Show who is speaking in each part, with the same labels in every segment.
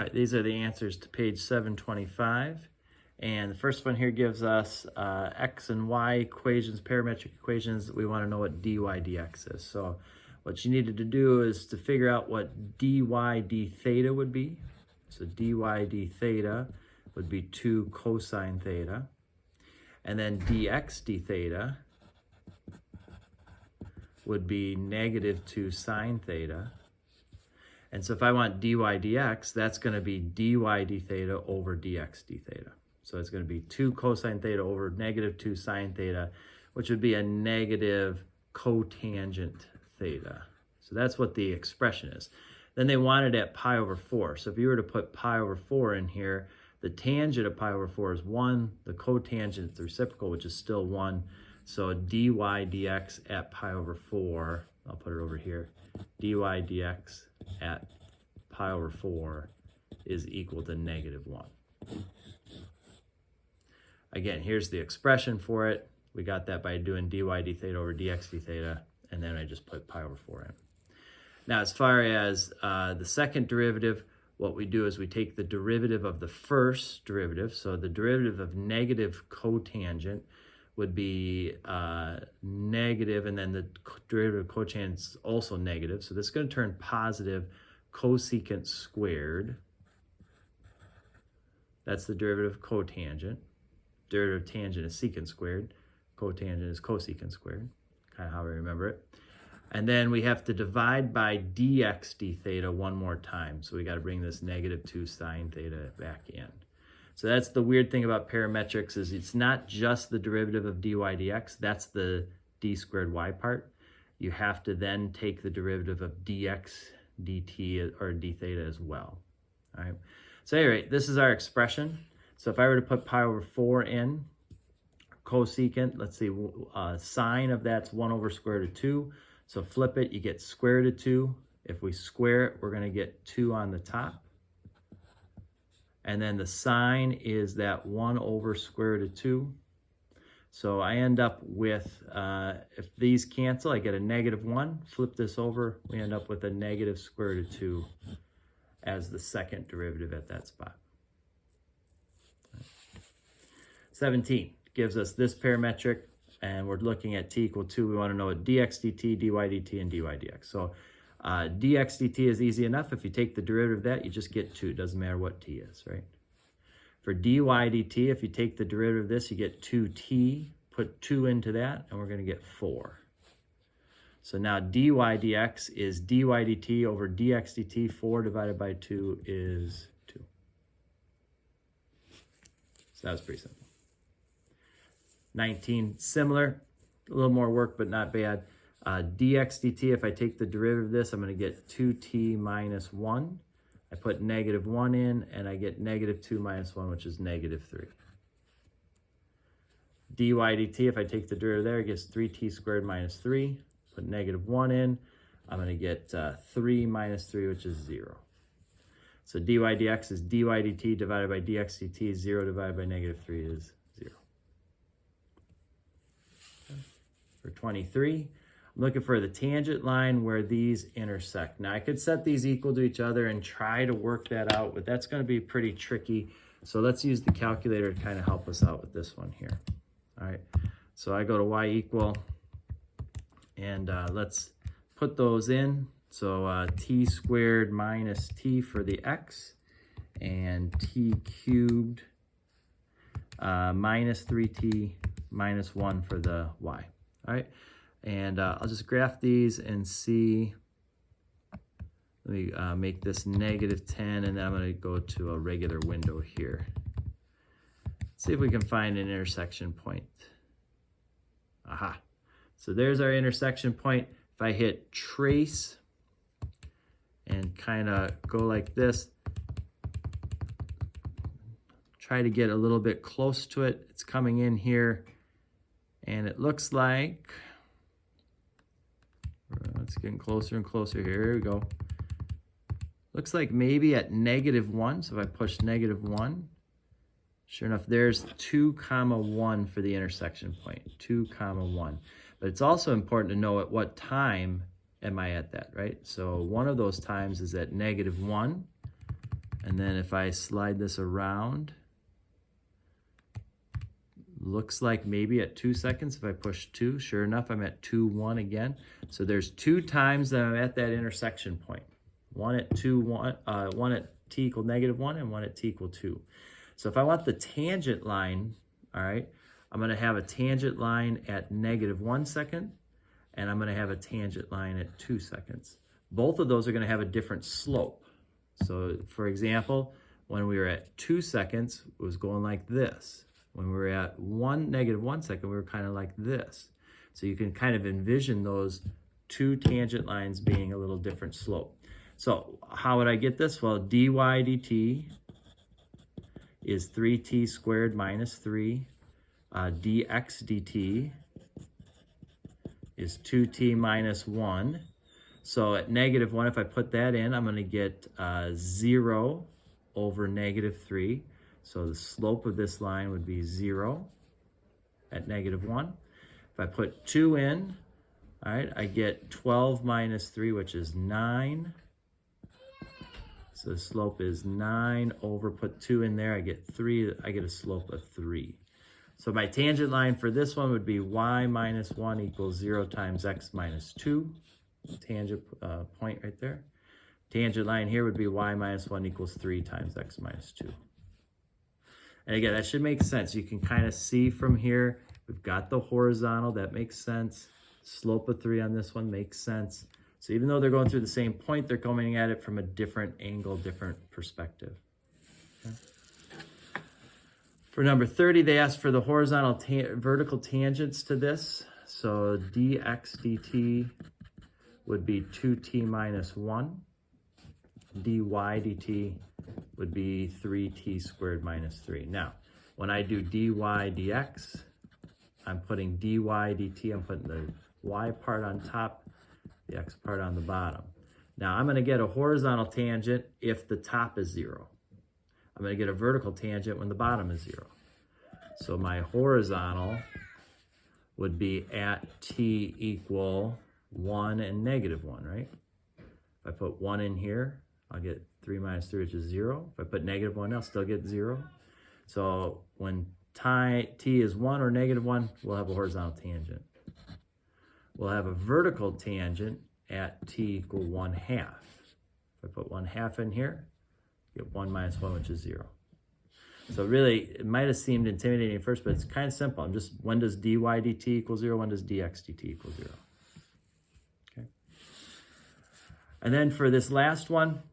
Speaker 1: All right, these are the answers to page 725. And the first one here gives us x and y equations, parametric equations. We want to know what dy dx is. So what you needed to do is to figure out what dy d theta would be. So dy d theta would be 2 cosine theta. And then dx d theta would be negative 2 sine theta. And so if I want dy dx, that's going to be dy d theta over dx d theta. So it's going to be 2 cosine theta over negative 2 sine theta, which would be a negative cotangent theta. So that's what the expression is. Then they want it at pi over 4. So if you were to put pi over 4 in here, the tangent of pi over 4 is 1. The cotangent is the reciprocal, which is still 1. So dy dx at pi over 4, I'll put it over here, dy dx at pi over 4 is equal to negative 1. Again, here's the expression for it. We got that by doing dy d theta over dx d theta, and then I just put pi over 4 in. Now, as far as the second derivative, what we do is we take the derivative of the first derivative. So the derivative of negative cotangent would be negative, and then the derivative of cotangent is also negative. So this is going to turn positive cosecant squared. That's the derivative of cotangent. Derivative of tangent is secant squared. Cotangent is cosecant squared, kind of how I remember it. And then we have to divide by dx d theta one more time. So we got to bring this negative 2 sine theta back in. So that's the weird thing about parametrics, is it's not just the derivative of dy dx. That's the d squared y part. You have to then take the derivative of dx dt or d theta as well. All right. So anyway, this is our expression. So if I were to put pi over 4 in, cosecant, let's see, sine of that's 1 over square root of 2. So flip it, you get square root of 2. If we square it, we're going to get 2 on the top. And then the sine is that 1 over square root of 2. So I end up with, if these cancel, I get a negative 1. Flip this over, we end up with a negative square root of 2 as the second derivative at that spot. 17 gives us this parametric, and we're looking at t equal 2. We want to know what dx dt, dy dt, and dy dx. So dx dt is easy enough. If you take the derivative of that, you just get 2. It doesn't matter what t is, right? For dy dt, if you take the derivative of this, you get 2t. Put 2 into that, and we're going to get 4. So now dy dx is dy dt over dx dt. 4 divided by 2 is 2. So that was pretty simple. 19, similar, a little more work, but not bad. Dx dt, if I take the derivative of this, I'm going to get 2t minus 1. I put negative 1 in, and I get negative 2 minus 1, which is negative 3. Dy dt, if I take the derivative there, it gets 3t squared minus 3. Put negative 1 in, I'm going to get 3 minus 3, which is 0. So dy dx is dy dt divided by dx dt. 0 divided by negative 3 is 0. For 23, I'm looking for the tangent line where these intersect. Now I could set these equal to each other and try to work that out, but that's going to be pretty tricky. So let's use the calculator to kind of help us out with this one here. All right, so I go to y equal, and let's put those in. So t squared minus t for the x, and t cubed minus 3t minus 1 for the y. All right, and I'll just graph these and see. Let me make this negative 10, and then I'm going to go to a regular window here. Let's see if we can find an intersection point. Aha. So there's our intersection point. If I hit trace and kind of go like this, try to get a little bit close to it. It's coming in here. And it looks like, it's getting closer and closer here. Here we go. Looks like maybe at negative 1. So if I push negative 1, sure enough, there's 2, 1 for the intersection point. 2, 1. But it's also important to know at what time am I at that, right? So one of those times is at negative 1. And then if I slide this around, looks like maybe at 2 seconds, if I push 2, sure enough, I'm at 2, 1 again. So there's 2 times that I'm at that intersection point. One at 2, 1, one at t equal -1, and one at t equal 2. So if I want the tangent line, all right, I'm gonna have a tangent line at -1 second, and I'm gonna have a tangent line at 2 seconds. Both of those are gonna have a different slope. So for example, when we were at 2 seconds, it was going like this. When we were at -1 second, we were kind of like this. So you can kind of envision those 2 tangent lines being a little different slope. So how would I get this? Well, dy dt is 3t squared minus 3. Dx dt is 2t minus 1. So at -1, if I put that in, I'm going to get 0 over -3. So the slope of this line would be 0 at -1. If I put 2 in, all right, I get 12 minus 3, which is 9. So the slope is 9 over, put 2 in there, I get 3, I get a slope of 3. So my tangent line for this one would be y minus 1 equals 0 times x minus 2. Tangent point right there. Tangent line here would be y minus 1 equals 3 times x minus 2. And again, that should make sense. You can kind of see from here, we've got the horizontal, that makes sense. Slope of 3 on this one makes sense. So even though they're going through the same point, they're coming at it from a different angle, different perspective. Okay. For number 30, they asked for the horizontal vertical tangents to this. So dx dt would be 2t minus 1. dy dt would be 3t squared minus 3. Now, when I do dy dx, I'm putting dy dt, I'm putting the y part on top, the x part on the bottom. Now, I'm going to get a horizontal tangent if the top is 0. I'm going to get a vertical tangent when the bottom is 0. So my horizontal would be at t equal 1 and -1, right? If I put 1 in here, I'll get 3 minus 3, which is 0. If I put -1, I'll still get 0. So when t is 1 or -1, we'll have a horizontal tangent. We'll have a vertical tangent at t equal 1/2. If I put 1/2 in here, get 1 minus 1, which is 0. So really, it might have seemed intimidating at first, but it's kind of simple. I'm just, when does dy dt equal 0? When does dx dt equal 0? Okay. And then for this last one,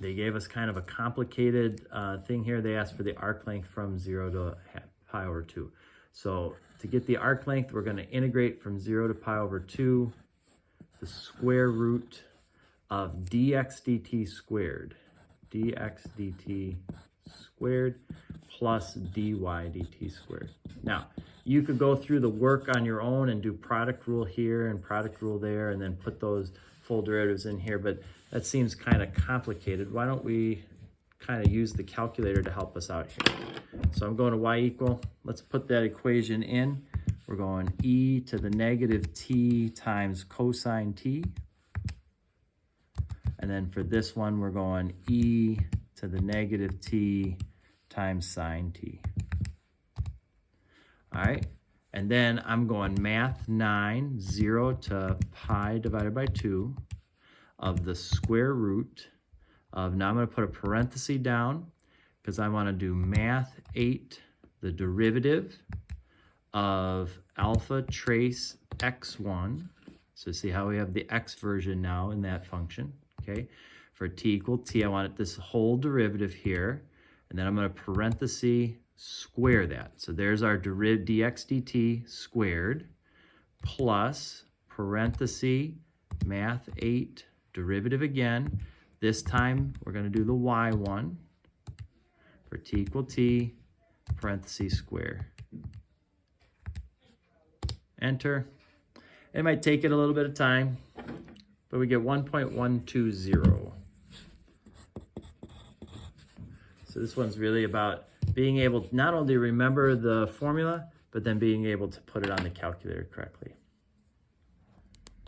Speaker 1: they gave us kind of a complicated thing here. They asked for the arc length from 0 to pi over 2. So to get the arc length, we're going to integrate from 0 to pi over 2 the square root of dx dt squared. Dx dt squared plus dy dt squared. Now, you could go through the work on your own and do product rule here and product rule there and then put those full derivatives in here, but that seems kind of complicated. Why don't we kind of use the calculator to help us out here? So I'm going to y equal, let's put that equation in. We're going e to the -t times cosine t. And then for this one, we're going e to the -t times sine t. All right, and then I'm going math 9, 0 to pi divided by 2 of the square root of, now I'm going to put a parenthesis down because I want to do math 8, the derivative of alpha trace x1. So see how we have the x version now in that function, okay? For t equal t, I want this whole derivative here, and then I'm going to parenthesis square that. So there's our derivative dx dt squared plus parenthesis math 8 derivative again. This time we're going to do the y1 for t equal t, parenthesis square. Enter. It might take it a little bit of time, but we get 1.120. So this one's really about being able to not only remember the formula, but then being able to put it on the calculator correctly.